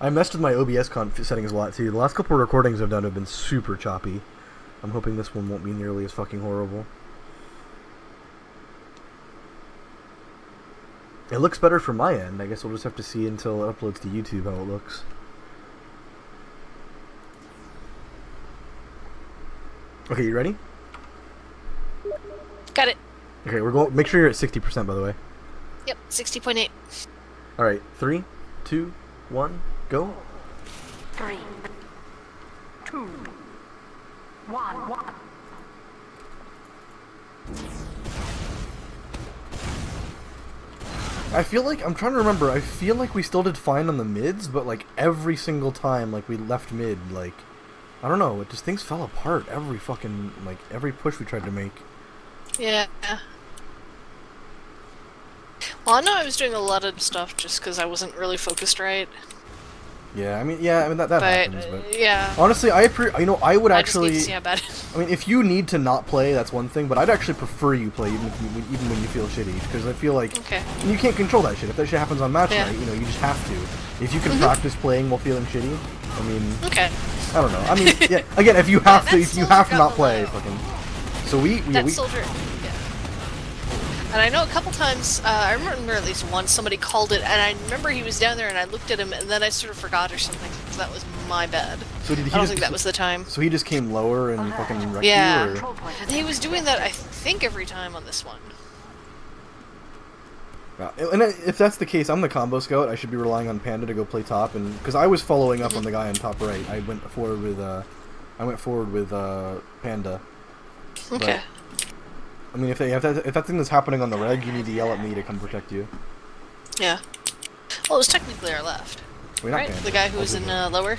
I messed with my OBS settings a lot too. The last couple of recordings I've done have been super choppy. I'm hoping this one won't be nearly as fucking horrible. It looks better from my end. I guess we'll just have to see until it uploads to YouTube how it looks. Okay, you ready? Got it. Okay, we're going. Make sure you're at 60%, by the way. Yep, 60.8. All right, 3, 2, 1, go. 3, 2, 1. I feel like I'm trying to remember. I feel like we still did fine on the mids, but like every single time, like we left mid, like I don't know. It just things fell apart every fucking every push we tried to make. Yeah. Well, I know I was doing a lot of stuff just because I wasn't really focused right. Yeah, I mean that happens, but yeah. honestly, I would actually. I just need to see how bad. I mean, if you need to not play, that's one thing, but I'd actually prefer you play even when you feel shitty, because I feel like you can't control that shit. If that shit happens on match night, you just have to. If you can practice playing while feeling shitty, I mean, I don't know. I mean, yeah. Again, if you have to not play, fucking. So we soldier. And I know a couple times, I remember at least once somebody called it, and I remember he was down there, and I looked at him, and then I sort of forgot or something. So that was my bad. So did he I don't think that was the time. So he just came lower and fucking wrecked you? Or? He was doing that, I think, every time on this one. And if that's the case, I'm the combo scout. I should be relying on Panda to go play top, and because I was following up on the guy on top right, I went forward with Panda. Okay. But, I mean, if that thing is happening on the reg, you need to yell at me to come protect you. Yeah. Well, it was technically our left. Right? The guy who was in lower.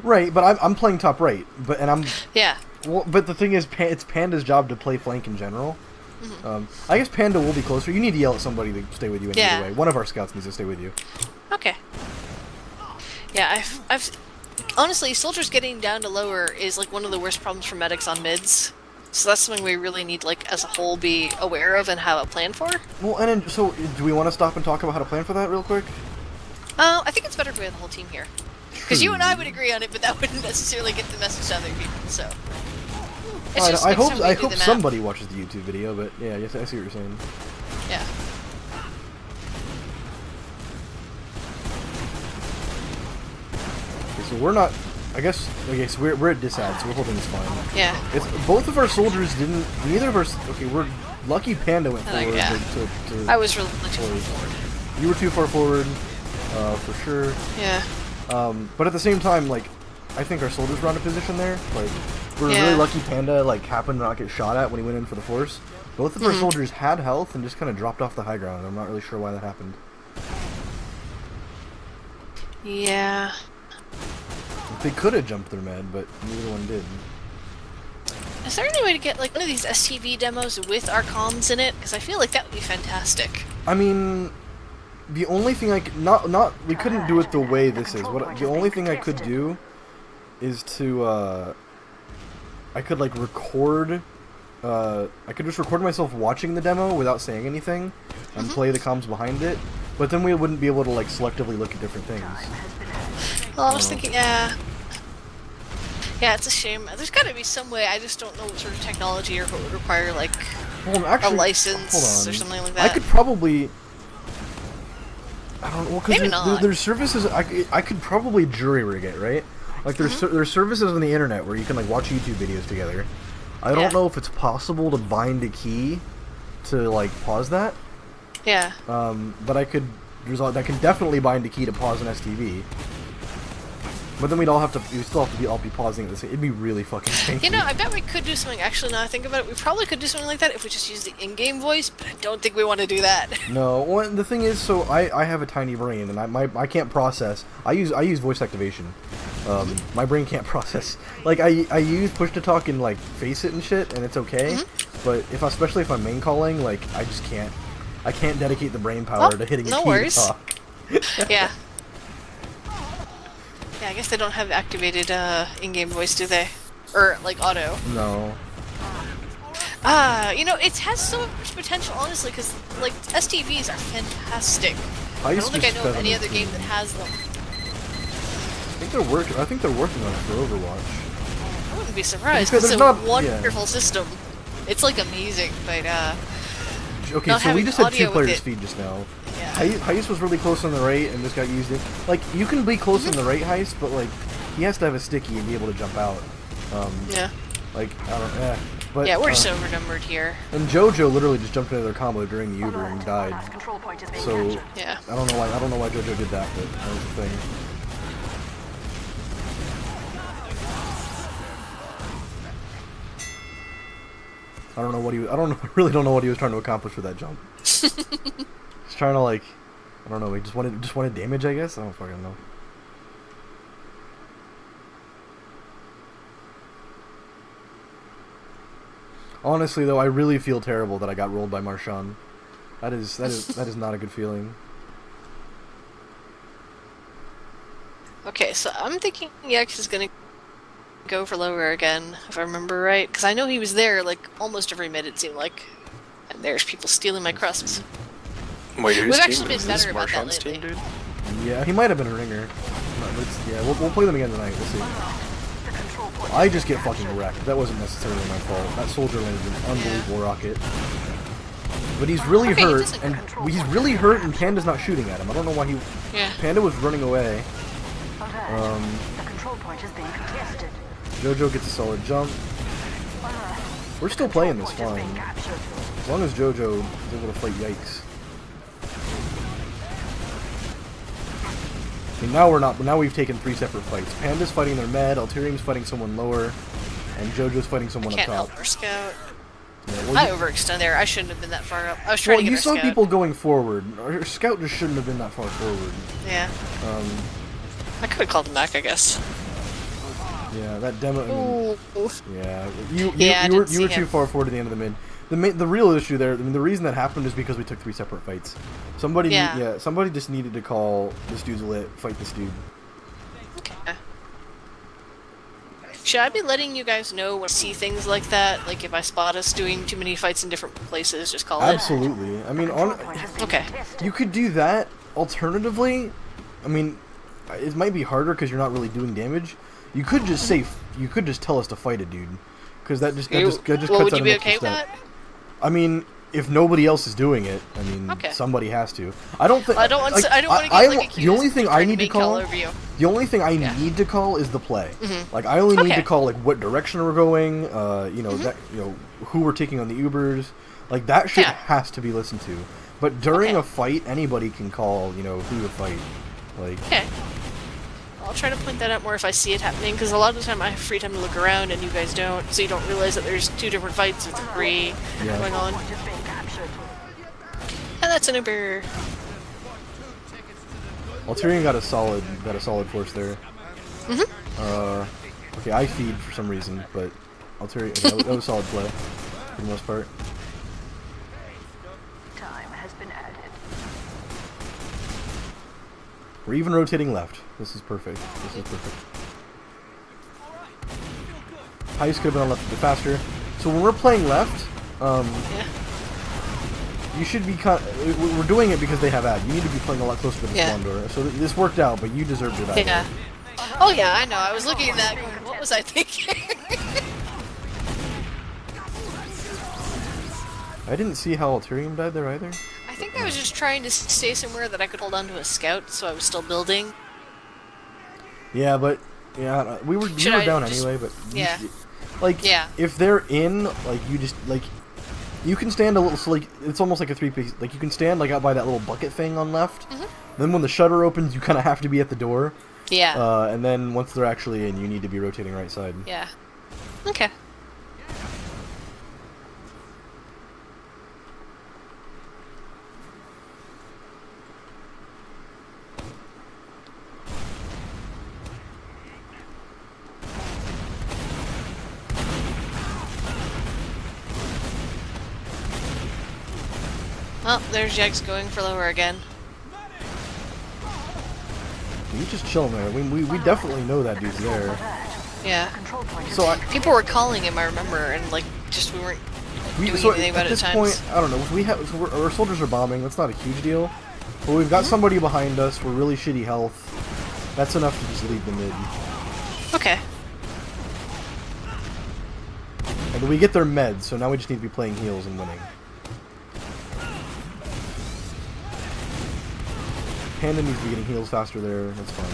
Right, but I'm playing top right, I'm. Yeah. Well, but the thing is, it's Panda's job to play flank in general. I guess Panda will be closer. You need to yell at somebody to stay with you anyway. One of our scouts needs to stay with you. Okay. Yeah, I've honestly, soldiers getting down to lower is like one of the worst problems for medics on mids. So that's something we really need, like, as a whole, be aware of and have a plan for. Well, and then, so do we want to stop and talk about how to plan for that real quick? I think it's better if we have the whole team here. Because you and I would agree on it, but that wouldn't necessarily get the message to other people, so. I hope somebody watches the YouTube video, but yeah, I see what you're saying. Yeah. Okay, so we're not. I guess. Okay, so we're at disad, so we're holding this fine. Yeah. It's both of our soldiers didn't. Neither of our. Okay, we're lucky. Panda went forward. To I was really too far forward. You were too far forward, for sure. Yeah. But at the same time, like, I think our soldiers were out of position there. Like, we're really lucky Panda happened to not get shot at when he went in for the force. Both of our soldiers had health and just kind of dropped off the high ground. I'm not really sure why that happened. Yeah. They could have jumped their med, but neither one did. Is there any way to get like one of these STV demos with our comms in it? Because I feel like that would be fantastic. I mean, the only thing we couldn't do it the way this is. The only thing I could do is to I could record. I could just record myself watching the demo without saying anything, and play the comms behind it. But then we wouldn't be able to selectively look at different things. Well, I was thinking, yeah, it's a shame. There's got to be some way. I just don't know what sort of technology or what would require a license or something like that. I could probably. I don't know. Maybe not. There's services. I could probably jury rig it, right? Like there's services on the internet where you can watch YouTube videos together. I don't know if it's possible to bind a key to pause that. Yeah. But I can definitely bind a key to pause an STV. But then we'd still have to all be pausing at the same. It'd be really fucking stinky. I bet we could do something. Actually, now I think about it, we probably could do something like that if we just use the in-game voice. But I don't think we want to do that. No. Well, the thing is, so I have a tiny brain, and I can't process. I use voice activation. My brain can't process. I use push to talk and face it and shit, and it's okay. But especially if I'm main calling, I just can't. I can't dedicate the brain power to hitting a key to talk. Yeah. Yeah, I guess they don't have activated in-game voice, do they? Or auto. No. It has so much potential, honestly, because STVs are fantastic. I don't think I know of any other game that has them. I think they're working on it for Overwatch. I wouldn't be surprised. Because It's a there's not- wonderful system. It's like amazing, but Okay, not so we having just had audio 2 players with it. feed just now. yeah. Heist was really close on the right and just got used in. Like, you can be close on the right, Heist, but like, he has to have a sticky and be able to jump out. Yeah. Like, I don't, But, Yeah, we're just overnumbered here. And JoJo literally just jumped into their combo during the Uber and died. Last control point is being So, captured. Yeah. I don't know why JoJo did that, but that was the thing. I really don't know what he was trying to accomplish with that jump. He's trying to like, I don't know, he just wanted damage, I guess? I don't fucking know. Honestly though, I really feel terrible that I got rolled by Marshawn. That is not a good feeling. Okay, so I'm thinking EX is gonna go for lower again, if I remember right. Because I know he was there, like, almost every mid, it seemed like. And there's people stealing my crusts. Wait, whose We've team actually been is this? better about that Marshawn's team, lately. dude? Yeah, he might have been a ringer. No, but yeah, we'll play them again tonight. We'll see. The control point I just get fucking wrecked. That wasn't necessarily my fault. That soldier landed an unbelievable rocket. But he's really Okay, he hurt, doesn't and control he's point really is hurt, and captured. Panda's not shooting at him. I don't know why he. Yeah. Panda was running away. alert. The control point is being contested. JoJo gets a solid jump. Alert. We're still playing this Point is being fine. captured. As long as JoJo is able to fight Yikes. I mean, now we're not. Now we've taken 3 separate fights. Panda's fighting their med, Alterium's fighting someone lower, and JoJo's fighting someone up Can't top. help our scout. Yeah, well, I you- overextend there. I shouldn't have been that far up. I was trying well, to get you our saw scout. people going forward. Our scout just shouldn't have been that far forward. Yeah. Um, I could have called him back, I guess. yeah, that demo. I mean, Ooh. yeah, Yeah, I you were didn't see too him. far forward at the end of the mid. The real issue there. I mean, the reason that happened is because we took 3 separate fights. Somebody, Yeah. somebody just needed to call this dude's lit, fight this dude. Okay. Should I be letting you guys know when I see things like that? Like if I spot us doing too many fights in different places, just call it? Absolutely. I mean, Control point is being Okay. contested. you could do that. Alternatively, I mean, it might be harder because you're not really doing damage. You could just say, you could just tell us to fight a dude, because that just Well, cuts would out you be an extra okay with step. that? I mean, if nobody else is doing it, I mean, Okay. somebody has to. I don't think. I don't want like, to. I don't want to I- get like I- accused The only thing of I trying need to make call call. over you. The only thing I Yeah. need to call is the play. Mhm. Like I only need Okay. to call like what direction we're going. That who we're taking on the Ubers. Like that shit Yeah. has to be listened to. But during Okay. a fight, anybody can call. Who to fight. Like Okay. I'll try to point that out more if I see it happening, because a lot of the time I have free time to look around and you guys don't, so you don't realize that there's 2 different fights or 3 Yeah. going on. Point is being captured. And that's an Uber. Alterian got a solid force there. Okay, I feed for some reason, but Alterian that was solid play for the most part. Time has been added. We're even rotating left. This is perfect. Heist could have been on left a bit faster. So when we're playing left, Yeah. you should be we're doing it because they have ad. You need to be playing a lot closer to the Yeah. spawn door. So this worked out, but you deserved it. Yeah. Oh yeah, I know. I was looking at that going, what was I thinking? I didn't see how Alterium died there either. I think I was just trying to stay somewhere that I could hold on to a scout, so I was still building. Yeah, but yeah, we were Should I down just- anyway. But Yeah. Yeah. if they're in, like you just like. You can stand a little, so like it's almost like a 3-piece. Like you can stand like out by that little bucket thing on left. Then when the shutter opens, you kind of have to be at the door. Yeah. And then once they're actually in, you need to be rotating right side. Yeah. Okay. Oh, there's Jags going for lower again. You just chill there. We definitely know that dude's there. Yeah. Control point is So I, People were calling him, I remember, and like, just we weren't doing so anything about at it this at times. point, I don't know. Our soldiers are bombing. That's not a huge deal. But we've got somebody behind us. We're really shitty health. That's enough to just lead the mid. Okay. And we get their meds, so now we just need to be playing heals and winning. Panda needs to be getting heals faster there, that's fine.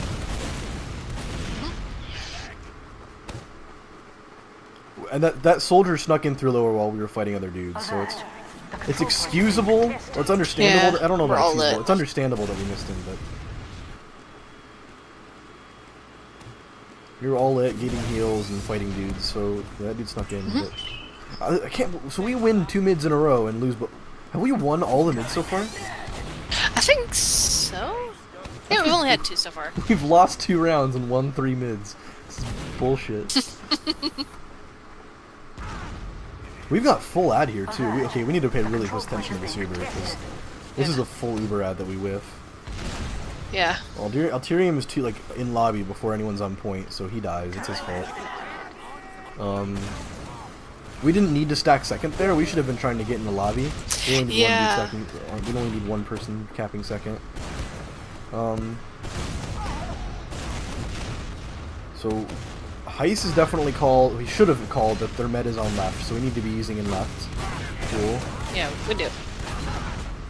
And that soldier snuck in through lower while we were fighting other dudes, so it's excusable, or it's understandable. Yeah, I don't know we're about all excusable. lit. It's understandable that we missed him, but we were all lit, getting heals and fighting dudes, so that dude snuck in. But I can't. So we win 2 mids in a row and lose. But have we won all the mids so far? I think so. Yeah, we've only had 2 so far. We've lost 2 rounds and won 3 mids. This is bullshit. We've got full ad here too. We need to pay really close attention to this Uber because this is a full Uber ad that we whiff. Yeah. Alterium is in lobby before anyone's on point, so he dies. It's his fault. We didn't need to stack second there. We should have been trying to get in the lobby. We only need one dude second. We only need one person capping second. So Heist is definitely called. We should have called that their med is on left, so we need to be using in left. Cool. Yeah, we do.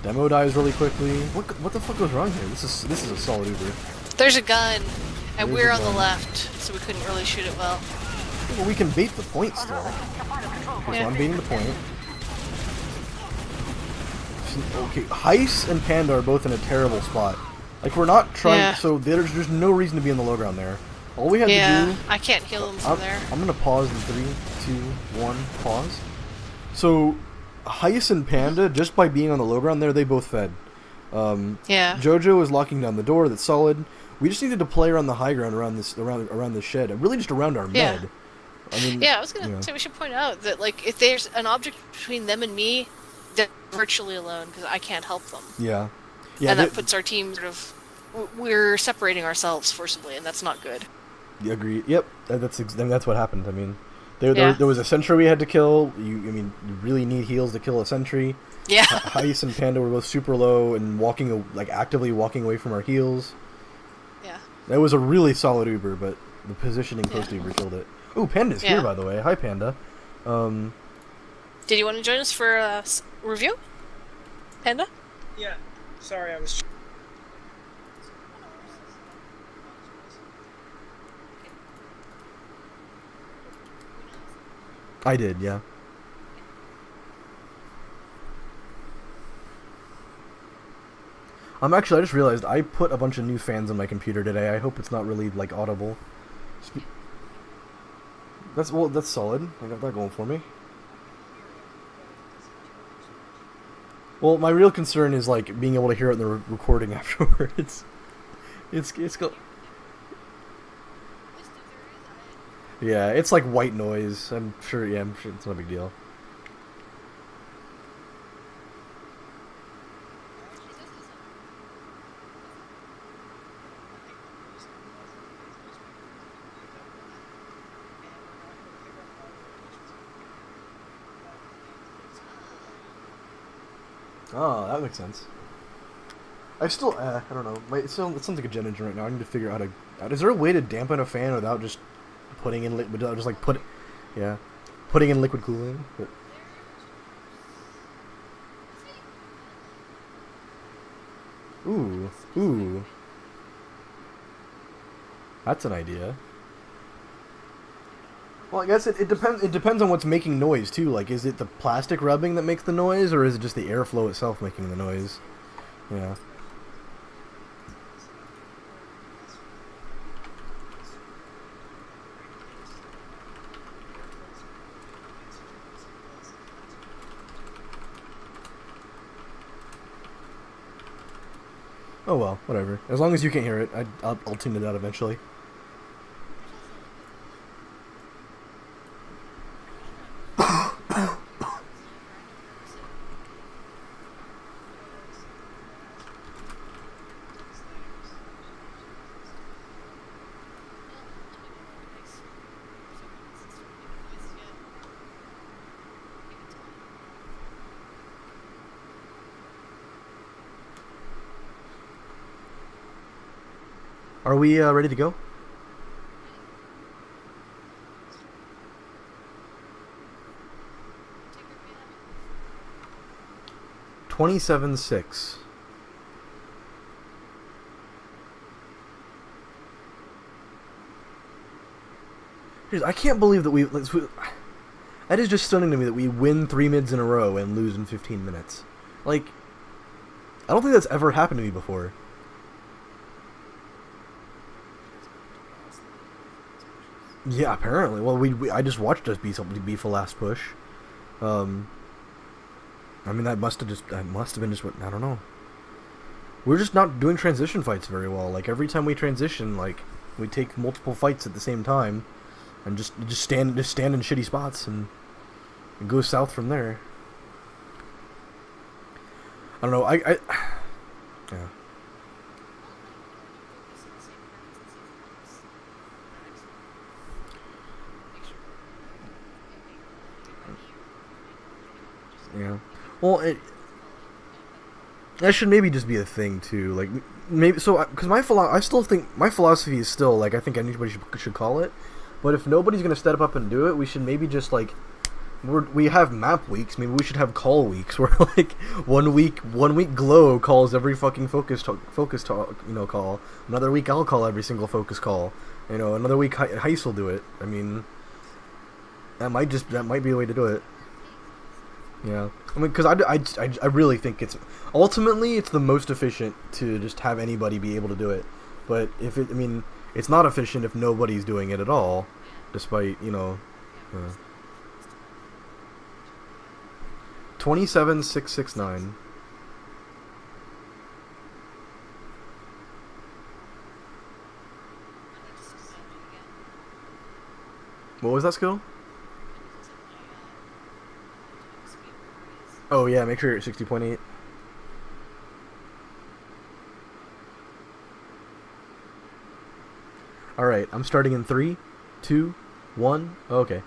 Demo dies really quickly. What the fuck goes wrong here? This is a solid Uber. There's a gun, and There's we're a on the gun. left, so we couldn't really shoot it well. Well, we can bait the point still. Okay, so I'm baiting the point. Okay, Heist and Panda are both in a terrible spot. Like, we're not trying, Yeah. so there's no reason to be in the low ground there. All we had to do... I can't kill them from there. I'm gonna pause in 3, 2, 1, pause. So, Heist and Panda, just by being on the low ground there, they both fed. Yeah. Jojo is locking down the door, that's solid. We just needed to play around the high ground around this shed, and really just around our Yeah. med. I mean, Yeah, I was gonna say we should point out that, like, if there's an object between them and me, they're virtually alone because I can't help them. Yeah. And that puts our team sort of... We're separating ourselves forcibly, and that's not good. Agree. Yep. That's what happened. I mean, there was a sentry we had to kill. You really need heals to kill a sentry. Yeah. Heist and Panda were both super low and actively walking away from our heals. Yeah. That was a really solid Uber, but the positioning post Uber killed it. Ooh, Panda's here, by the way. Hi, Panda. Did you want to join us for a review? Panda? Yeah. Sorry, I was... I did, yeah. I just realized I put a bunch of new fans on my computer today. I hope it's not really, like, audible. That's solid. I got that going for me. Well, my real concern is, like, being able to hear it in the recording afterwards. It's go. Yeah, it's like white noise. I'm sure it's not a big deal. Oh, that makes sense. I don't know. It sounds like a jet engine right now. I need to figure out how to... Is there a way to dampen a fan without just putting in liquid cooling? But... Ooh. That's an idea. Well, I guess it depends. It depends on what's making noise too. Like, is it the plastic rubbing that makes the noise, or is it just the airflow itself making the noise? Yeah. Oh well, whatever. As long as you can't hear it, I'll tune it out eventually. Are we ready to go? $27.6. Jeez, I can't believe that that is just stunning to me that we win 3 mids in a row and lose in 15 minutes. Like, I don't think that's ever happened to me before. Yeah, apparently. Well, I just watched us be for last push. I mean, that must have been just what, I don't know. We're just not doing transition fights very well. Like, every time we transition, like, we take multiple fights at the same time, and just stand in shitty spots and go south from there. I don't know. Yeah. Yeah. Well, that should maybe just be a thing too. Like, maybe so, because I still think my philosophy is still like, I think anybody should call it. But if nobody's gonna step up and do it, we should maybe just like, we have map weeks. Maybe we should have call weeks where like one week Glow calls every fucking focus talk, call. Another week I'll call every single focus call. Another week Heist will do it. I mean, that might be the way to do it. Yeah, I mean, because I really think it's ultimately the most efficient to just have anybody be able to do it. But it's not efficient if nobody's doing it at all, despite 27,669. What was that skill? Oh yeah, make sure you're at 60.8. Alright, I'm starting in 3, 2, 1. Okay.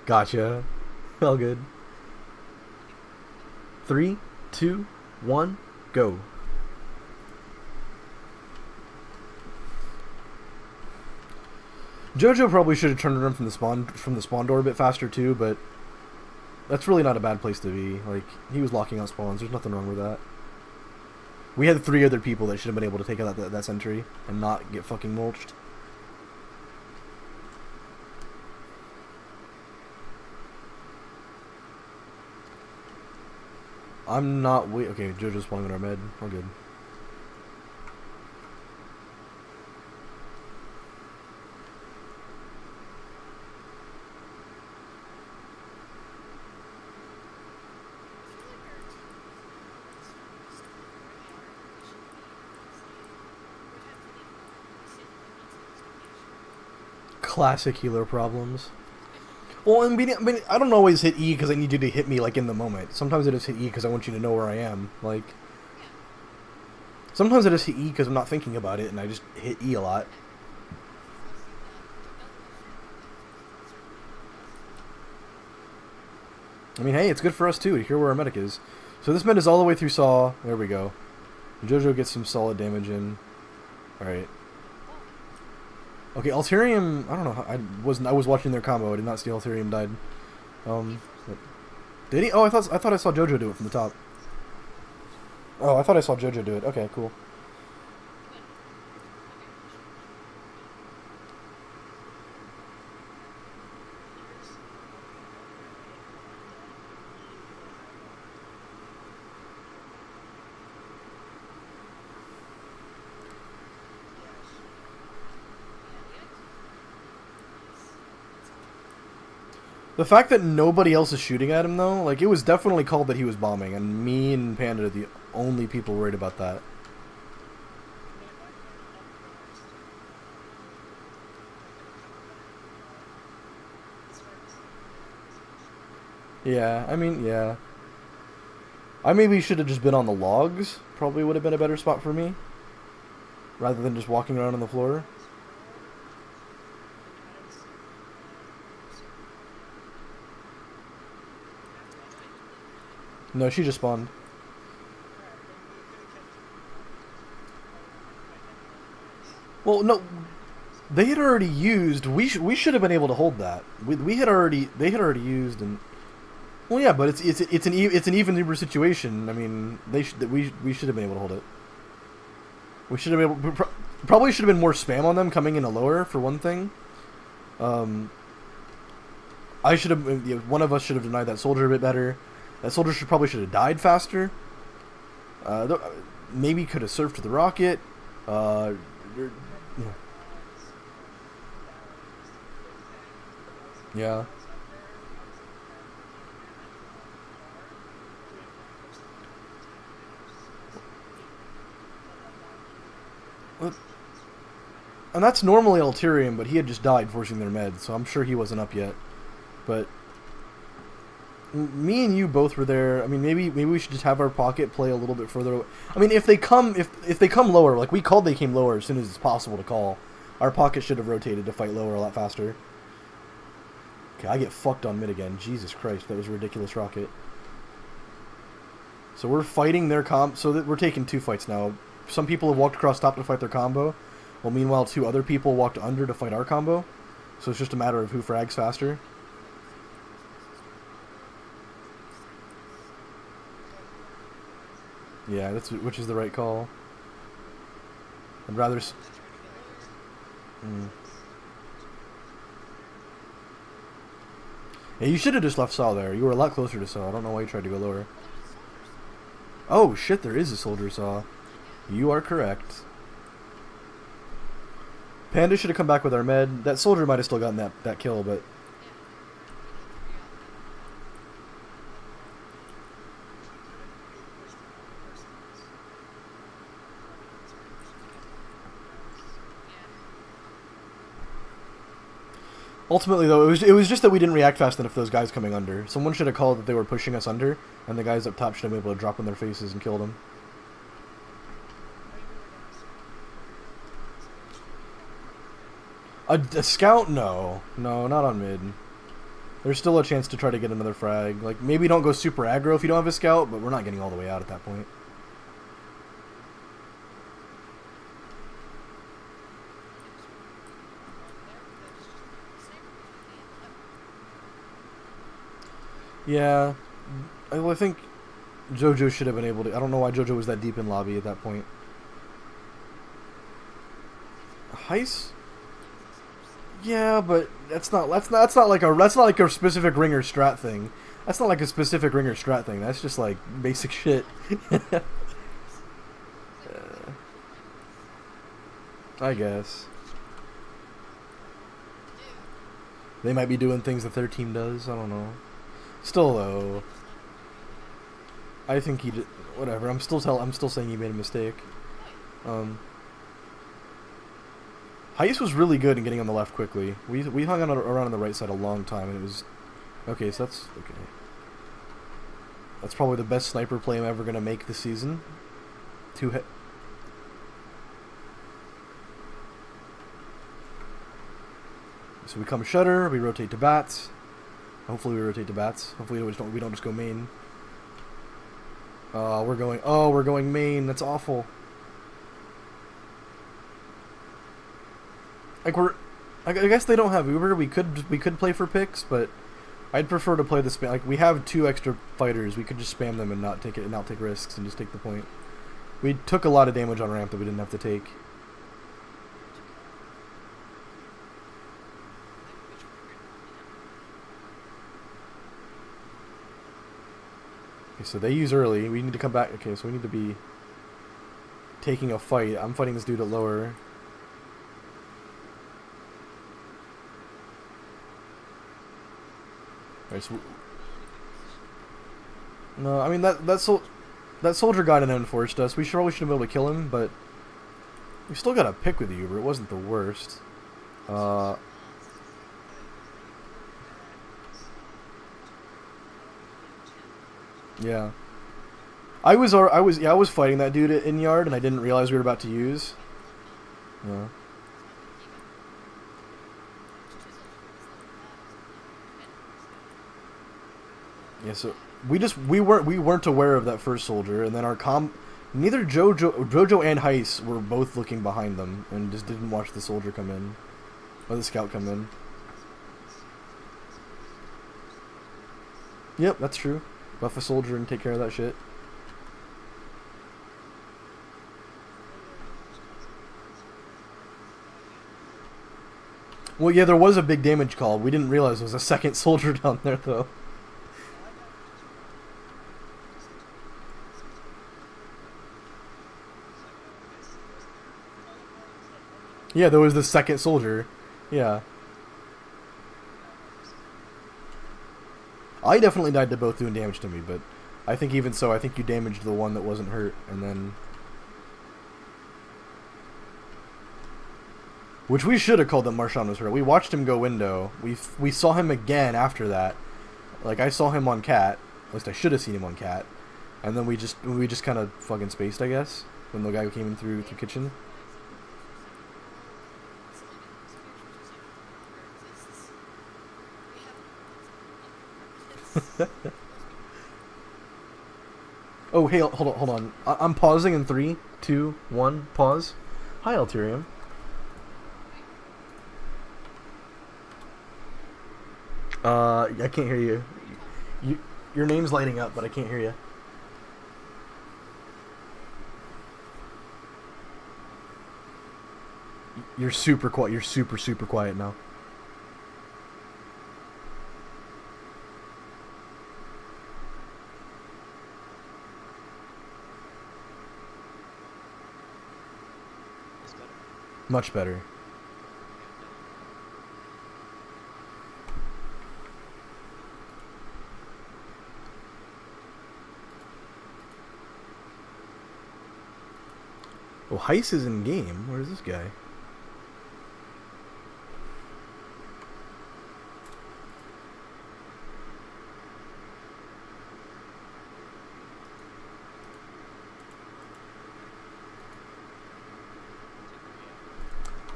Gotcha. All good. 3, 2, 1, go. Jojo probably should have turned around from the spawn door a bit faster too, but that's really not a bad place to be. Like, he was locking out spawns. There's nothing wrong with that. We had 3 other people that should have been able to take out that sentry and not get fucking mulched. I'm not okay, Jojo's spawning in our med. All good. Classic healer problems. Well, I mean, I don't always hit E because I need you to hit me, like, in the moment. Sometimes I just hit E because I want you to know where I am. Like, sometimes I just hit E because I'm not thinking about it, and I just hit E a lot. I mean, hey, it's good for us, too, to hear where our medic is. So this med is all the way through Saw. There we go. Jojo gets some solid damage in. Alright. Okay, Alterium, I don't know. I was watching their combo. I did not see Alterium died. Did he? Oh, I thought I saw Jojo do it from the top. Oh, I thought I saw Jojo do it. Okay, cool. The fact that nobody else is shooting at him, though, like, it was definitely called that he was bombing, and me and Panda are the only people worried about that. Yeah, I mean, yeah. I maybe should have just been on the logs. Probably would have been a better spot for me. Rather than just walking around on the floor. No, she just spawned. Well, no, they had already used. We should have been able to hold that. We had already. They had already used and. Well, yeah, but it's an even number situation. I mean, we should have been able to hold it. We should have been able. Probably should have been more spam on them coming in a lower for one thing. I should have. One of us should have denied that soldier a bit better. That soldier probably should have died faster. Maybe could have surfed to the rocket. Yeah. Yeah. And that's normally Alterium, but he had just died forcing their meds, so I'm sure he wasn't up yet. But me and you both were there. I mean, maybe we should just have our pocket play a little bit further away. I mean, if they come lower, like we called, they came lower as soon as it's possible to call. Our pocket should have rotated to fight lower a lot faster. Okay, I get fucked on mid again. Jesus Christ, that was a ridiculous rocket. So we're fighting their so that we're taking 2 fights now. Some people have walked across top to fight their combo. Well, meanwhile, 2 other people walked under to fight our combo. So it's just a matter of who frags faster. Yeah, which is the right call. I'd rather... Yeah, you should have just left Saw there. You were a lot closer to Saw. I don't know why you tried to go lower. Oh, shit, there is a soldier Saw. You are correct. Panda should have come back with our med. That soldier might have still gotten that kill, but... Ultimately, though, it was just that we didn't react fast enough to those guys coming under. Someone should have called that they were pushing us under, and the guys up top should have been able to drop on their faces and kill them. A scout? No. No, not on mid. There's still a chance to try to get another frag. Like, maybe don't go super aggro if you don't have a scout, but we're not getting all the way out at that point. Yeah. I think JoJo should have been able to... I don't know why JoJo was that deep in lobby at that point. Heist? Yeah, but that's not like a specific ringer strat thing. That's not like a specific ringer strat thing. That's just like basic shit. I guess. They might be doing things that their team does. I don't know. Still though, I think he did. Whatever. I'm still saying he made a mistake. Heist was really good in getting on the left quickly. We hung on around on the right side a long time, and it was okay. So that's okay. That's probably the best sniper play I'm ever gonna make this season. 2 hit. So we come shutter. We rotate to bats. Hopefully we rotate to bats. Hopefully we don't just go main. We're going main. That's awful. Like I guess they don't have Uber. We could play for picks, but I'd prefer to play the spam. Like we have 2 extra fighters. We could just spam them and not take risks and just take the point. We took a lot of damage on ramp that we didn't have to take. Okay, so they use early. We need to come back. Okay, so we need to be taking a fight. I'm fighting this dude at lower. Alright, so... No, I mean, that soldier got in and enforced us. We probably should have been able to kill him, but... We still got a pick with the Uber. It wasn't the worst. Yeah. I was fighting that dude in yard, and I didn't realize we were about to use. Yeah. Yeah, so we weren't aware of that first soldier, and then neither Jojo and Heist were both looking behind them and just didn't watch the soldier come in, or the scout come in. Yep, that's true. Buff a soldier and take care of that shit. Well, yeah, there was a big damage call. We didn't realize there was a second soldier down there, though. Yeah, there was the second soldier. Yeah. I definitely died to both doing damage to me, but I think even so, I think you damaged the one that wasn't hurt, and then... Which we should have called that Marshawn was hurt. We watched him go window. We saw him again after that. Like, I saw him on Cat. At least I should have seen him on Cat. And then we just kind of fucking spaced, I guess, when the guy came in through kitchen. Oh, hey, hold on. I'm pausing in 3, 2, 1, pause. Hi, Alterium. I can't hear you. Your name's lighting up, but I can't hear you. You're super quiet. You're super quiet now. Much better. Oh, Heist is in game. Where's this guy?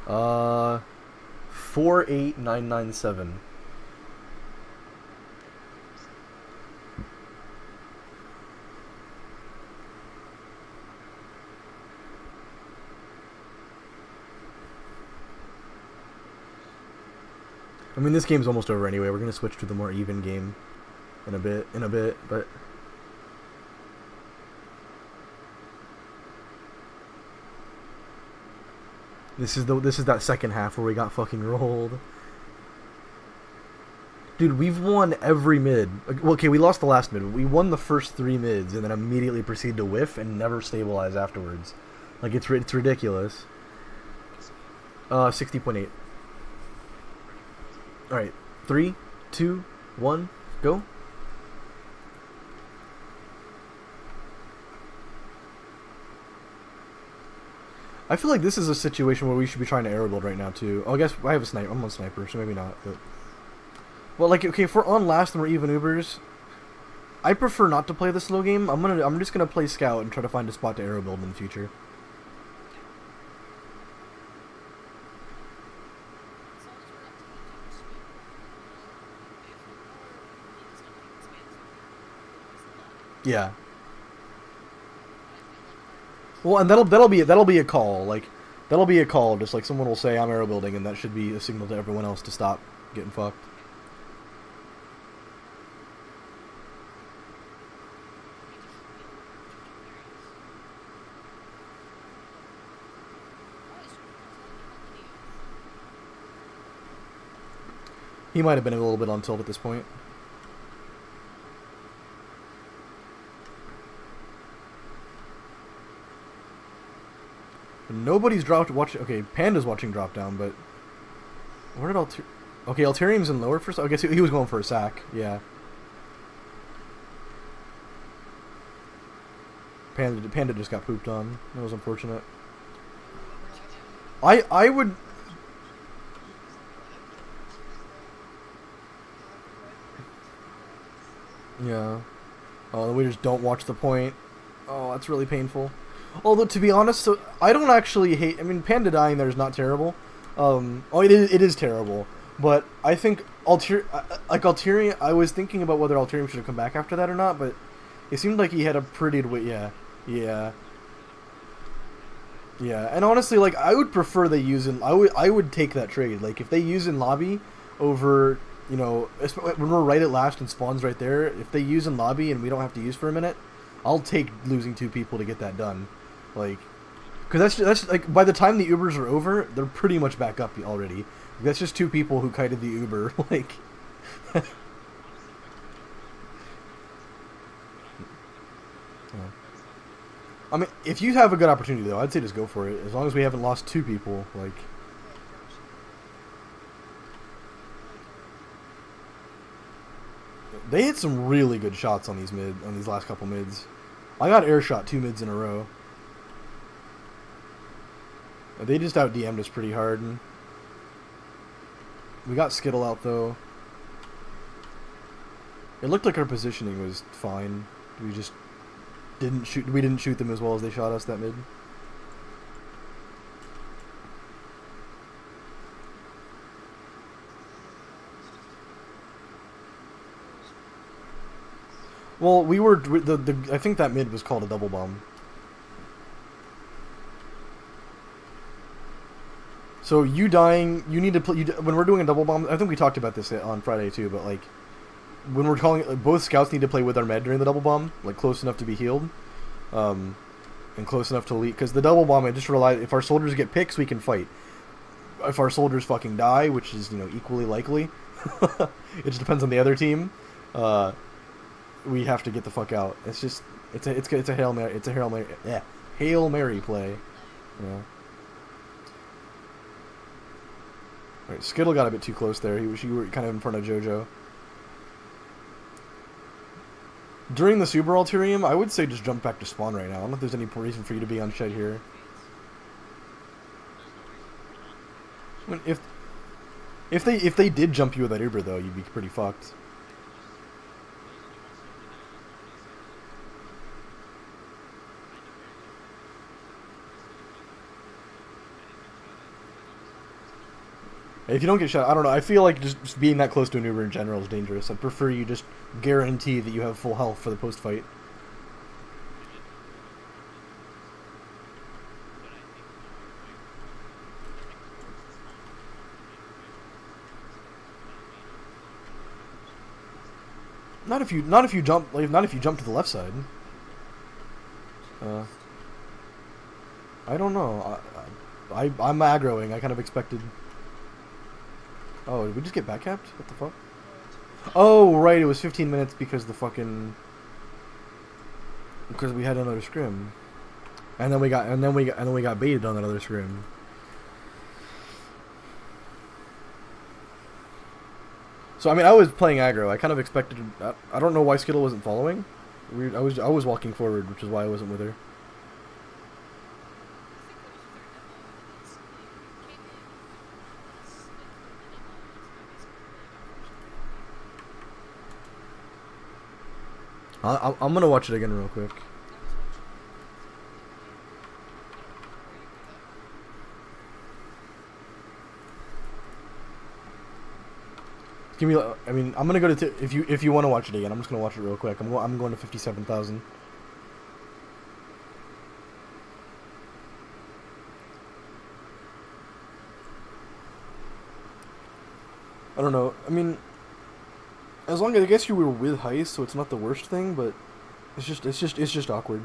Uh, 48997. I mean, this game's almost over anyway. We're gonna switch to the more even game in a bit, but this is that second half where we got fucking rolled. Dude, we've won every mid. Well, okay, we lost the last mid. We won the first 3 mids and then immediately proceed to whiff and never stabilize afterwards. Like, it's ridiculous. 60.8. Alright, 3, 2, 1, go. I feel like this is a situation where we should be trying to air build right now too. Oh, I guess I have a sniper. I'm on sniper, so maybe not. But well, like, okay, if we're on last and we're even Ubers, I prefer not to play the slow game. I'm just gonna play scout and try to find a spot to air build in the future. Yeah. Well, and that'll be a call. Like, that'll be a call. Just like someone will say, "I'm aero building," and that should be a signal to everyone else to stop getting fucked. He might have been a little bit on tilt at this point. Nobody's dropped. Okay, Panda's watching drop down, but where did Okay, Alterium's in lower first. I guess he was going for a sack. Yeah. Panda just got pooped on. That was unfortunate. I would. Yeah. Oh, we just don't watch the point. Oh, that's really painful. Although, to be honest, so I don't actually hate... I mean, Panda dying there is not terrible. Oh, it is terrible. But I think Alterian. I was thinking about whether Alterian should have come back after that or not, but it seemed like he had a pretty yeah. And honestly, like I would prefer they use in. I would take that trade. Like if they use in lobby over, you know, when we're right at last and spawns right there. If they use in lobby and we don't have to use for a minute, I'll take losing 2 people to get that done. Like, because that's like by the time the Ubers are over, they're pretty much back up already. That's just 2 people who kited the Uber. Like. I mean, if you have a good opportunity, though, I'd say just go for it. As long as we haven't lost 2 people, like... They hit some really good shots on these last couple mids. I got air shot 2 mids in a row. They just out DM'd us pretty hard. We got Skittle out, though. It looked like our positioning was fine. We just... We didn't shoot them as well as they shot us that mid. Well, we were I think that mid was called a double bomb. So you dying, you need to play. When we're doing a double bomb, I think we talked about this on Friday too. But like, when we're calling, both scouts need to play with our med during the double bomb, like close enough to be healed, and close enough to lead. Because the double bomb, I just rely. If our soldiers get picks, we can fight. If our soldiers fucking die, which is equally likely, it just depends on the other team. We have to get the fuck out. It's just it's a Hail Mary. It's a Hail Mary play. Alright, Skittle got a bit too close there. You were kind of in front of JoJo. During the Super Alterium, I would say just jump back to spawn right now. I don't know if there's any reason for you to be on shed here. I mean, if they did jump you with that Uber though, you'd be pretty fucked. If you don't get shot, I don't know. I feel like just being that close to an Uber in general is dangerous. I'd prefer you just guarantee that you have full health for the post-fight. Not if you jump to the left side. I don't know. I'm aggroing. I kind of expected. Oh, did we just get backcapped? What the fuck? Oh, right, it was 15 minutes because we had another scrim. And then we got baited on that other scrim. So I mean, I was playing aggro. I kind of expected. I don't know why Skittle wasn't following. I was walking forward, which is why I wasn't with her. I'm gonna watch it again real quick. Give me. I mean, I'm gonna go to if you want to watch it again. I'm just gonna watch it real quick. I'm going to 57,000. I don't know. I mean. As long as I guess you were with Heist, so it's not the worst thing, but it's just awkward.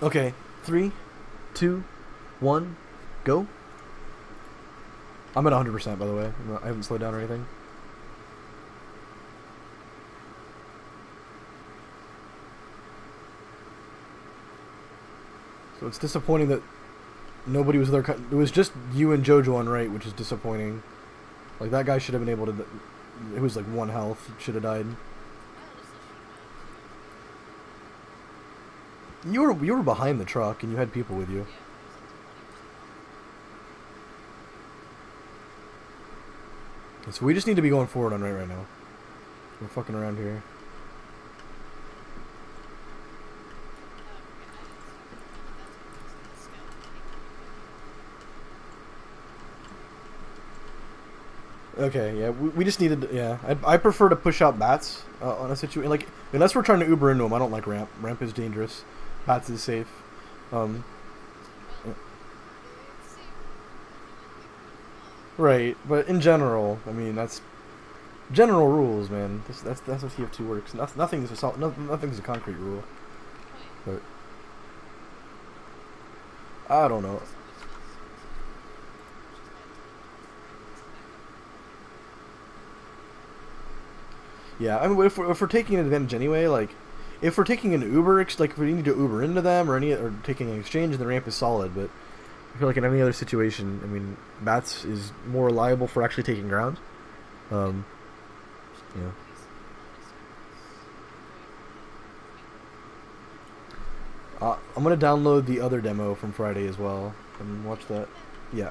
Okay, 3, 2, 1, go. I'm at 100% by the way. I haven't slowed down or anything. So it's disappointing that nobody was there. It was just you and JoJo on right, which is disappointing. Like, that guy should have been able to... It was like 1 health. Should have died. You were behind the truck, and you had people with you. So we just need to be going forward on right now. We're fucking around here. Okay, yeah, we just needed. Yeah, I prefer to push out bats on a situation like unless we're trying to Uber into them. I don't like ramp. Ramp is dangerous. Bats is safe. Um, right, but in general, I mean that's general rules, man. That's how TF2 works. Nothing's nothing's a concrete rule. But I don't know. Yeah, I mean, if we're taking an advantage anyway, like, if we're taking an Uber, like, if we need to Uber into them or taking an exchange, the ramp is solid, but I feel like in any other situation, I mean, Bats is more reliable for actually taking ground. Yeah. I'm gonna download the other demo from Friday as well, and watch that. Yeah.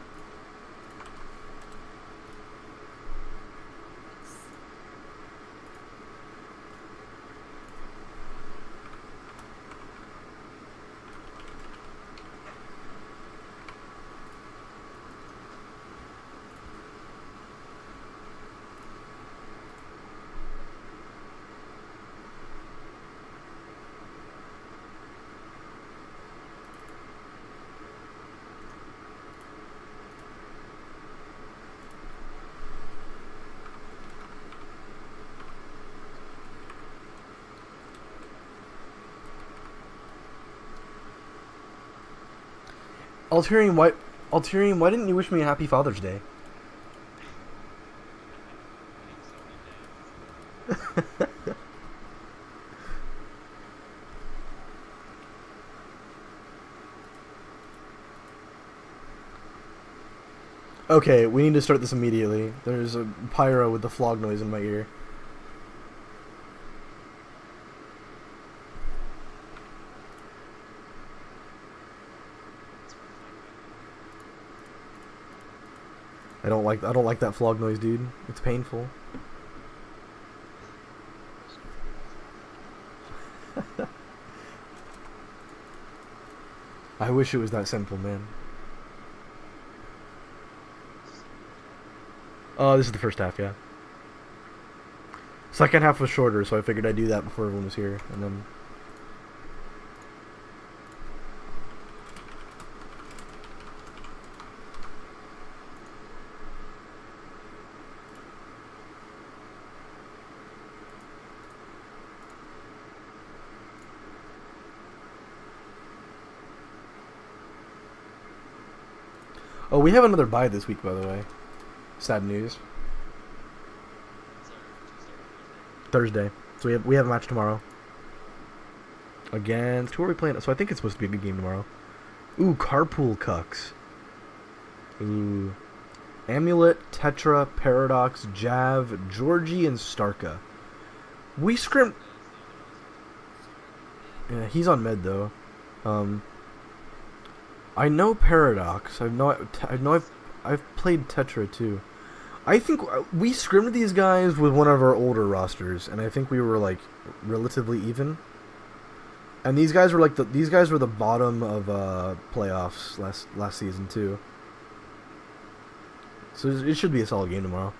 Alterium, why didn't you wish me a happy Father's Day? Okay, we need to start this immediately. There's a pyro with the flog noise in my ear. I don't like that flog noise, dude. It's painful. I wish it was that simple, man. This is the first half, yeah. Second half was shorter, so I figured I'd do that before everyone was here, and then... Oh, we have another bye this week, by the way. Sad news. Thursday. So we have a match tomorrow. Against... Who are we playing? So I think it's supposed to be a good game tomorrow. Ooh, Carpool Cucks. Ooh. Amulet, Tetra, Paradox, Jav, Georgie, and Starka. We scrimmed... Yeah, he's on med, though. I know Paradox. I've played Tetra too. I think we scrimmed these guys with one of our older rosters, and I think we were like relatively even. And these guys were the bottom of playoffs last season too. So it should be a solid game tomorrow.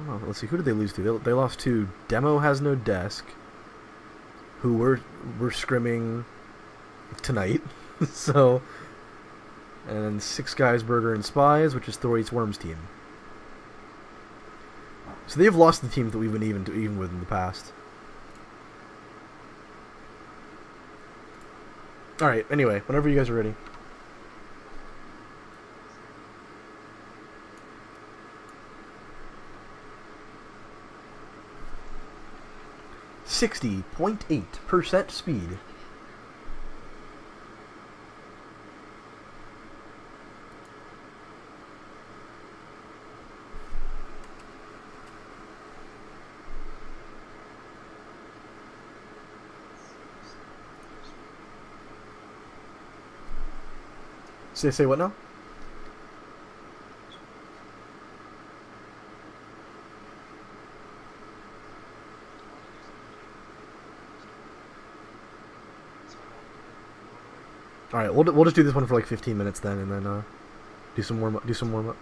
Oh, let's see, who did they lose to? They lost to Demo Has No Desk, who we're scrimming tonight. So, and Six Guys Burger and Spies, which is Thor Eats Worms team. So they've lost the teams that we've been even with in the past. All right. Anyway, whenever you guys are ready. .8% speed. Say what now? All right, we'll just do this one for like 15 minutes then, and then do some warm up. Do some warm up.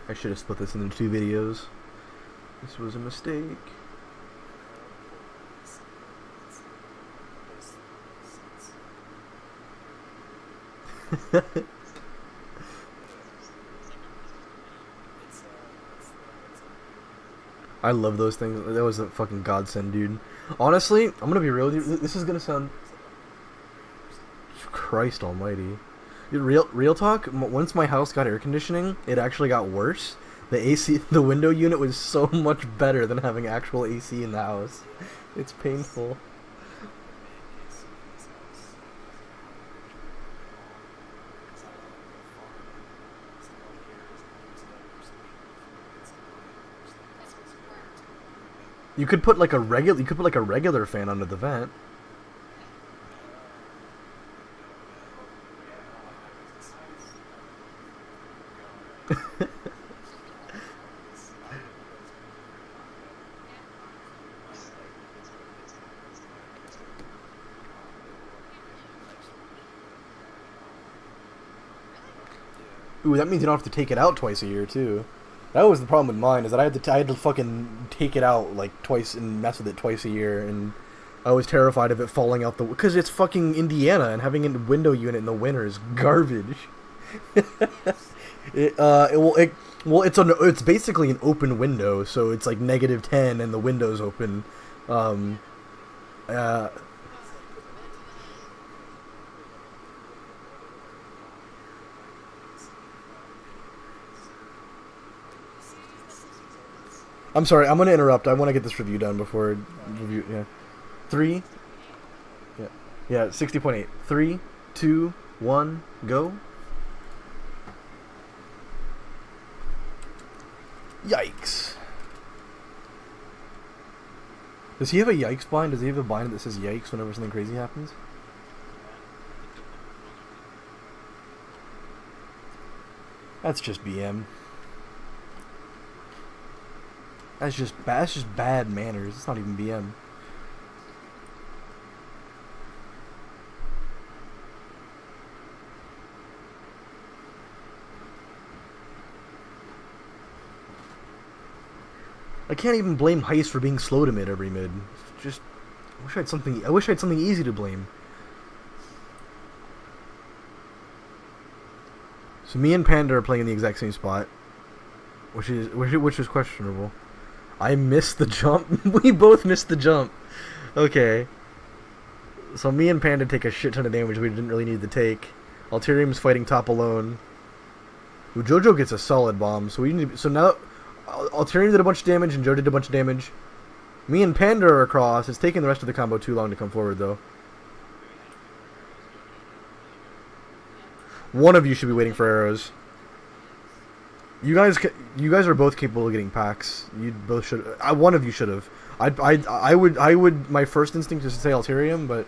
I should have split this into 2 videos. This was a mistake. I love those things. That was a fucking godsend, dude. Honestly, I'm gonna be real with you. This is gonna sound... Christ almighty. Dude, real talk, once my house got air conditioning, it actually got worse. The AC, the window unit was so much better than having actual AC in the house. It's painful. You could put like a regular fan under the vent. Ooh, that means you don't have to take it out twice a year too. That was the problem with mine, is that I had to fucking take it out like twice and mess with it twice a year, and I was terrified of it falling out because it's fucking Indiana, and having a window unit in the winter is garbage. It's basically an open window, so it's like -10 and the window's open. I'm sorry, I'm gonna interrupt. I want to get this review done before review. Yeah, 3. Yeah, 60.8. 3, 2, 1, go. Yikes. Does he have a yikes blind? Does he have a blind that says yikes whenever something crazy happens? That's just BM. That's just bad manners. It's not even BM. I can't even blame Heist for being slow to mid every mid. Just I wish I had something easy to blame. So me and Panda are playing in the exact same spot, which is questionable. I missed the jump. We both missed the jump. Okay. So me and Panda take a shit ton of damage we didn't really need to take. Alterium's fighting top alone. Ooh, Jojo gets a solid bomb. So now Alterium did a bunch of damage and Joe did a bunch of damage. Me and Panda are across. It's taking the rest of the combo too long to come forward though. One of you should be waiting for arrows. You guys are both capable of getting packs. You both should. One of you should have. I would. My first instinct is to say Alterium, but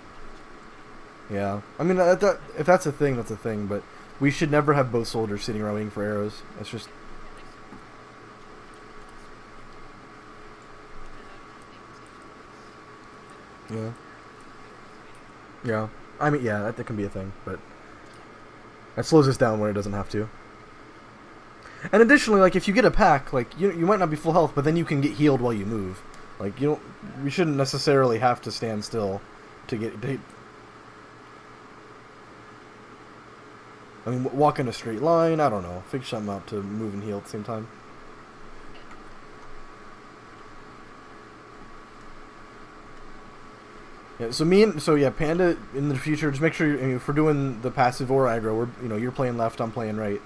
yeah. I mean, if that's a thing, that's a thing. But we should never have both soldiers sitting around waiting for arrows. That's just. Yeah. Yeah. I mean, yeah, that can be a thing, but that slows us down when it doesn't have to. And additionally, like, if you get a pack, like, you might not be full health, but then you can get healed while you move. Like, we shouldn't necessarily have to stand still to get... I mean, walk in a straight line, I don't know. Figure something out to move and heal at the same time. Yeah, so Panda, in the future, just make sure, if we're doing the passive or aggro, you're playing left, I'm playing right.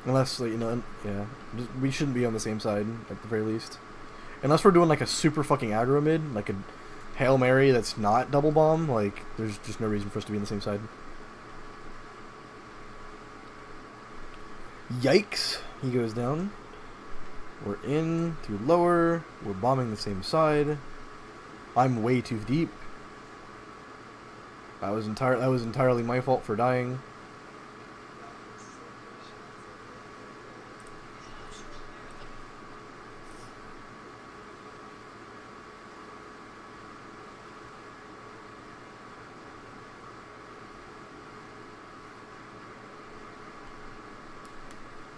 Unless, like, we shouldn't be on the same side, at the very least. Unless we're doing, like, a super fucking aggro mid, like Hail Mary that's not double bomb, like, there's just no reason for us to be on the same side. Yikes. He goes down. We're in through lower. We're bombing the same side. I'm way too deep. That was entirely my fault for dying.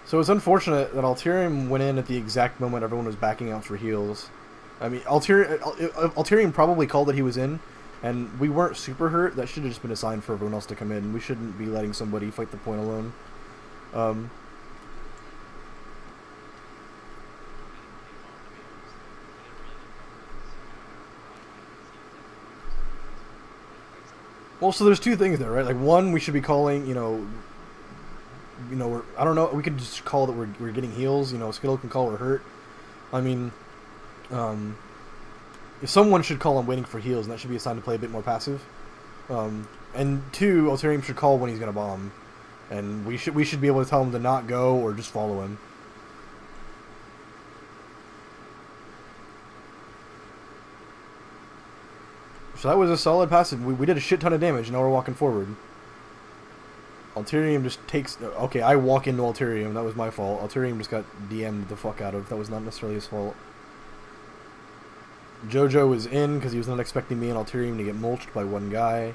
So it's unfortunate that Alterium went in at the exact moment everyone was backing out for heals. I mean, Alterium probably called that he was in, and we weren't super hurt. That should have just been a sign for everyone else to come in. We shouldn't be letting somebody fight the point alone. Well, so there's two things there, right? Like, one, we should be calling, I don't know, we could just call that we're getting heals, Skittle can call we're hurt. I mean, if someone should call I'm waiting for heals, and that should be a sign to play a bit more passive. And two, Alterium should call when he's going to bomb. And we should be able to tell him to not go or just follow him. So that was a solid passive. We did a shit ton of damage, and now we're walking forward. Alterium just takes... Okay, I walk into Alterium. That was my fault. Alterium just got DM'd the fuck out of. That was not necessarily his fault. Jojo was in because he was not expecting me and Alterium to get mulched by one guy.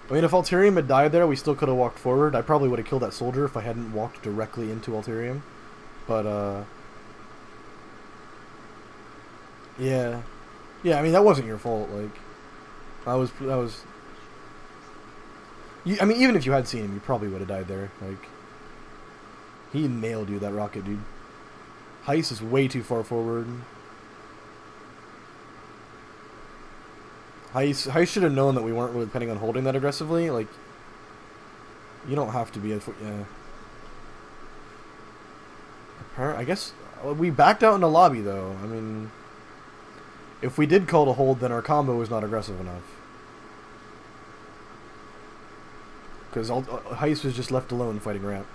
I mean, if Alterium had died there, we still could have walked forward. I probably would have killed that soldier if I hadn't walked directly into Alterium. But, yeah. Yeah, I mean, that wasn't your fault, like... I mean, even if you had seen him, you probably would have died there. Like, he nailed you, that rocket, dude. Heist is way too far forward. Heist should have known that we weren't really planning on holding that aggressively. Like, you don't have to be a... Yeah. I guess... We backed out in the lobby, though. I mean... If we did call to hold, then our combo was not aggressive enough. Because Heist was just left alone fighting ramp.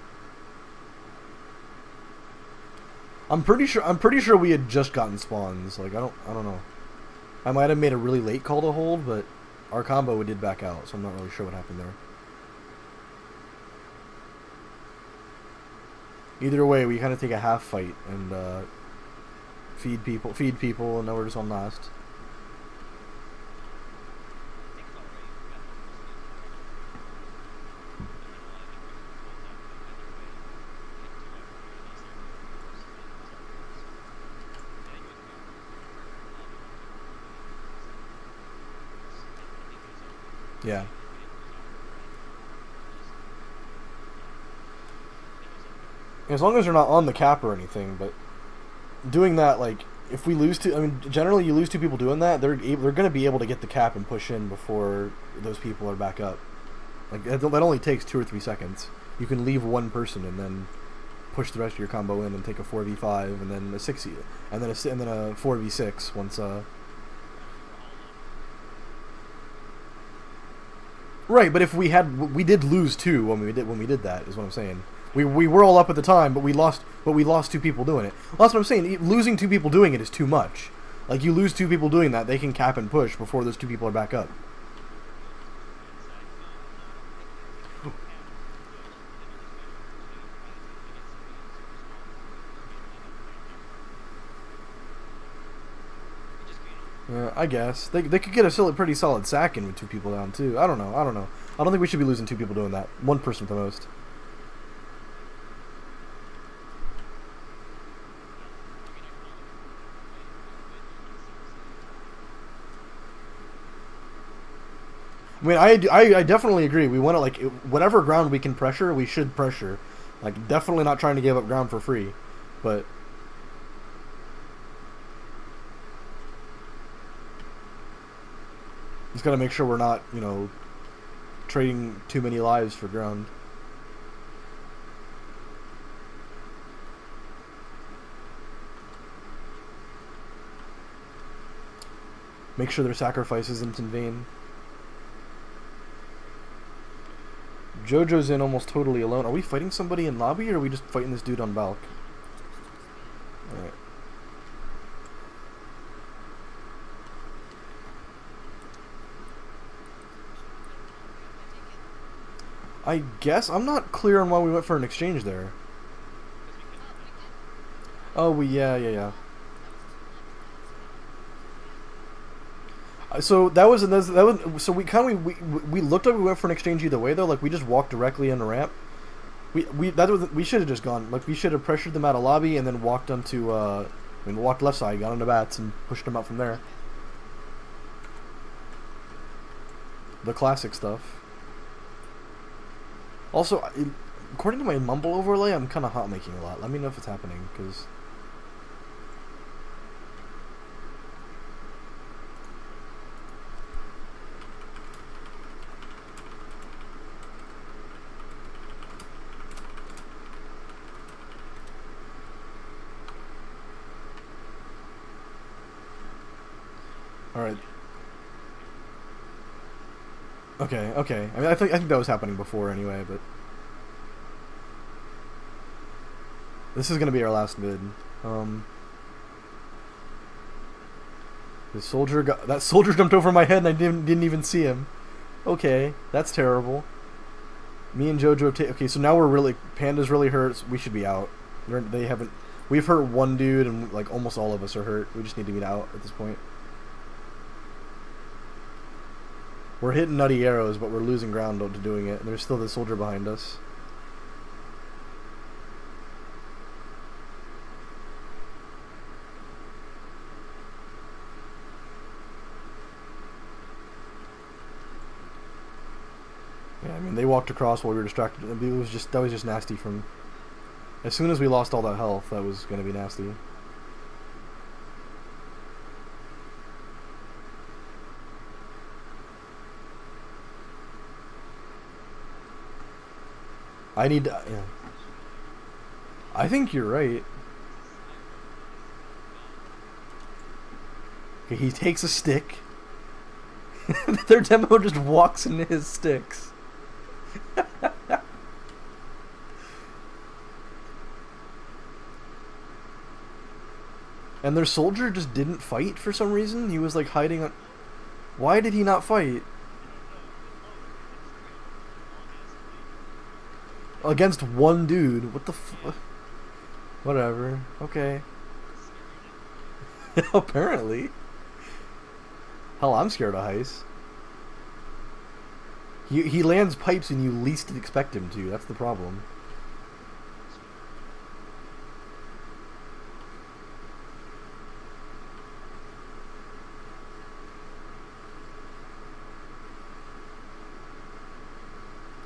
I'm pretty sure we had just gotten spawns. Like, I don't know. I might have made a really late call to hold, but our combo did back out, so I'm not really sure what happened there. Either way, we kind of take a half fight and feed people, and now we're just on last. Yeah. As long as they're not on the cap or anything, but doing that, like, if we lose two, I mean, generally you lose two people doing that, they're going to be able to get the cap and push in before those people are back up. Like, that only takes 2 or 3 seconds. You can leave one person and then push the rest of your combo in and take a 4v5 and then a 6 and then a 4v6 once Right, but if we did lose 2 when we did that, is what I'm saying. We were all up at the time, but we lost 2 people doing it. Well, that's what I'm saying. Losing 2 people doing it is too much. Like, you lose 2 people doing that, they can cap and push before those 2 people are back up. I guess. They could get a pretty solid sack in with 2 people down, too. I don't know. I don't think we should be losing 2 people doing that. 1 person at the most. I mean, I definitely agree. We want to, like, whatever ground we can pressure, we should pressure. Like, definitely not trying to give up ground for free. But... just gotta make sure we're not, trading too many lives for ground. make sure their sacrifice isn't in vain. Jojo's in almost totally alone. Are we fighting somebody in lobby, or are we just fighting this dude on Balk? Alright. I guess I'm not clear on why we went for an exchange there. Oh, yeah. So that was so we kind of we looked like we went for an exchange either way though. Like we just walked directly in the ramp. We should have just gone. Like we should have pressured them out of lobby and then walked onto walked left side, got onto bats and pushed them out from there. The classic stuff. Also, according to my mumble overlay, I'm kind of hot making a lot. Let me know if it's happening, because... Alright. Okay. I mean, I think that was happening before anyway, but this is gonna be our last mid. That soldier jumped over my head and I didn't even see him. Okay, that's terrible. Me and Jojo okay, so now we're really Panda's really hurt. So we should be out. We've hurt one dude and like almost all of us are hurt. We just need to get out at this point. We're hitting nutty arrows, but we're losing ground to doing it. And there's still the soldier behind us. Yeah, I mean they walked across while we were distracted. That was just nasty. From as soon as we lost all that health, that was going to be nasty. Yeah. I think you're right. Okay, he takes a stick. Their demo just walks into his sticks. And their soldier just didn't fight for some reason. He was like hiding on... Why did he not fight? Against one dude. What the Whatever. Okay. Apparently. Hell, I'm scared of Heist. He lands pipes and you least expect him to. That's the problem.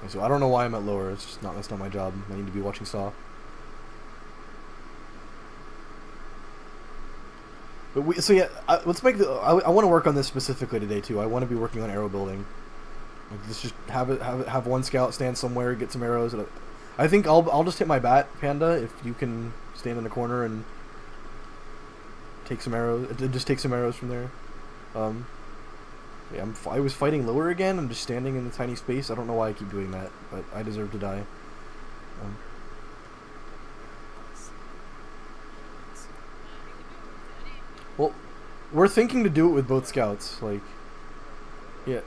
So I don't know why I'm at lower. It's just that's not my job. I need to be watching Saw. But let's make I want to work on this specifically today too. I want to be working on arrow building. Like, let's just have one scout stand somewhere, get some arrows. I think I'll just hit my bat, Panda, if you can stand in the corner and take some arrows. Just take some arrows from there. Yeah, I was fighting lower again. I'm just standing in the tiny space. I don't know why I keep doing that, but I deserve to die. Well, we're thinking to do it with both scouts. Like, yeah.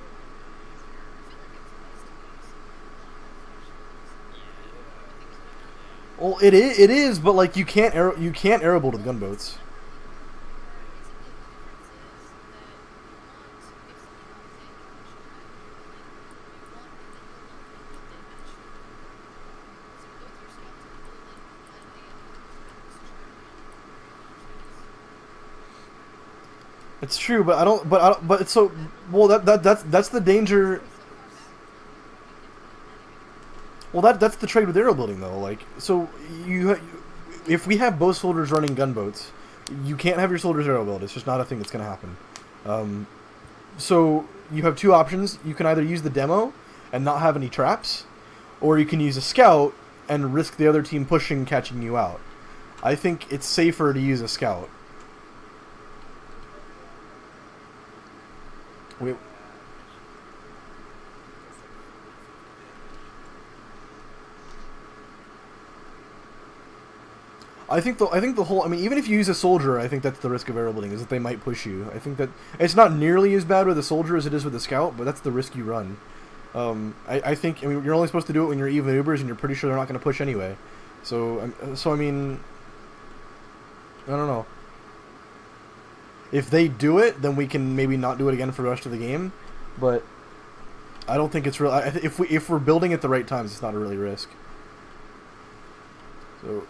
Well, it is, but like you can't arrow bolt with gunboats. It's true, but I don't. But it's so. Well, that's the danger. Well, that's the trade with arrow building, though. Like, so if we have both soldiers running gunboats, you can't have your soldiers arrow build. It's just not a thing that's gonna happen. So you have two options. You can either use the demo and not have any traps, or you can use a scout and risk the other team pushing, catching you out. I think it's safer to use a scout. We. I think the whole. I mean, even if you use a soldier, I think that's the risk of airbuilding is that they might push you. I think that it's not nearly as bad with a soldier as it is with a scout, but that's the risk you run. I think. I mean, you're only supposed to do it when you're even Ubers, and you're pretty sure they're not going to push anyway. So I mean, I don't know. If they do it, then we can maybe not do it again for the rest of the game, but I don't think it's real. If we're building at the right times, it's not a really risk. So.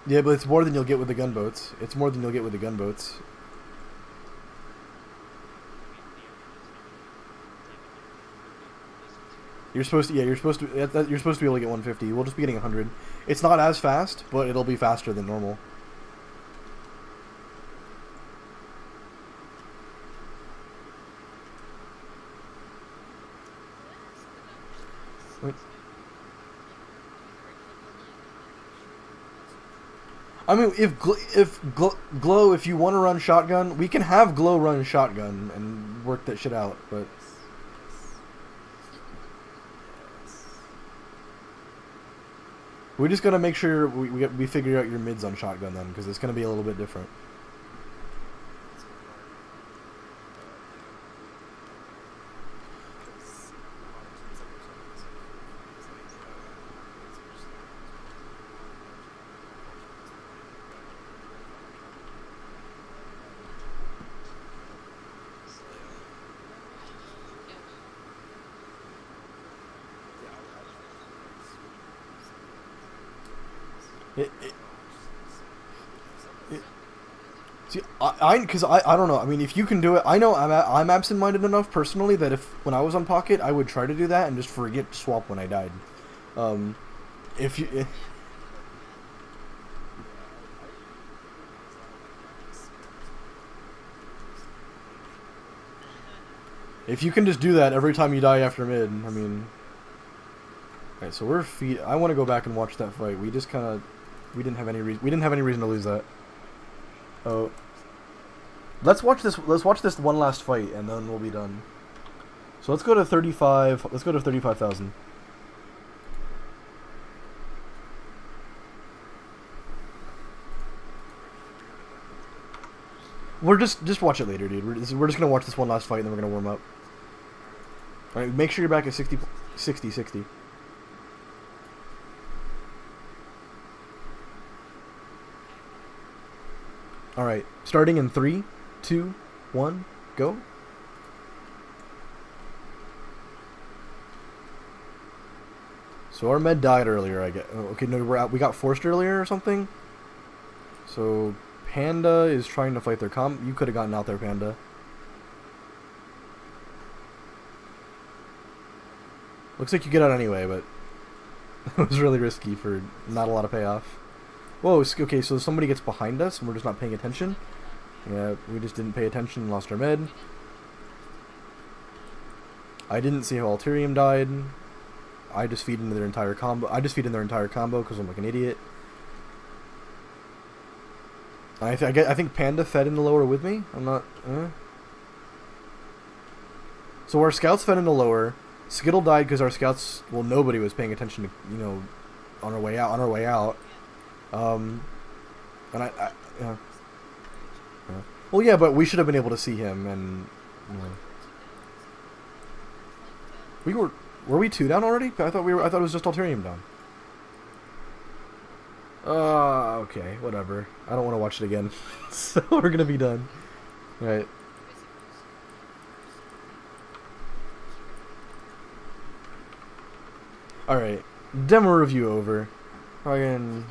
Yeah, but it's more than you'll get with the gunboats. It's more than you'll get with the gunboats. You're supposed to. Yeah, you're supposed to. You're supposed to be able to get 150. We'll just be getting 100. It's not as fast, but it'll be faster than normal. Wait. I mean, if Glow, if you want to run shotgun, we can have Glow run shotgun and work that shit out, but. We just gotta make sure we figure out your mids on shotgun then, because it's gonna be a little bit different. See, because I don't know. I mean, if you can do it, I know I'm absent-minded enough personally that when I was on Pocket, I would try to do that and just forget to swap when I died. If you. If you can just do that every time you die after mid, I mean. Alright, so we're feet. I want to go back and watch that fight. We just kind of. We didn't have any reason to lose that. Oh. Let's watch this one last fight and then we'll be done. So let's go to 35. Let's go to 35,000. We're just watch it later, dude. We're just gonna watch this one last fight and then we're gonna warm up. All right, make sure you're back at 60. All right, starting in 3, 2, 1, go. So our med died earlier, I guess. Okay, no, we got forced earlier or something. So Panda is trying to fight their You could have gotten out there, Panda. Looks like you get out anyway, but it was really risky for not a lot of payoff. Whoa, okay, so somebody gets behind us and we're just not paying attention. Yeah, we just didn't pay attention and lost our med. I didn't see how Alterium died. I just feed into their entire combo. Because I'm like an idiot. I think Panda fed in the lower with me. I'm not. So our scouts fed in the lower. Skittle died because our scouts. Well, nobody was paying attention to on our way out. And yeah. Well, yeah, but we should have been able to see him, and were we 2 down already? I thought it was just Alterium down. Okay, whatever. I don't want to watch it again, so we're gonna be done. All right. All right. Demo review over. Fucking.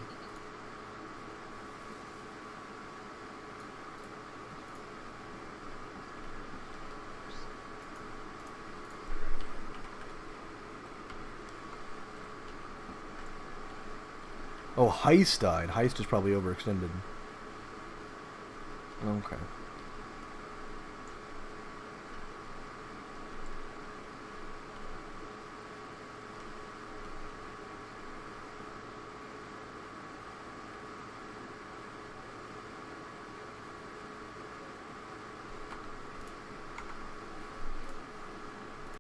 Oh, Heist died. Heist is probably overextended. Okay.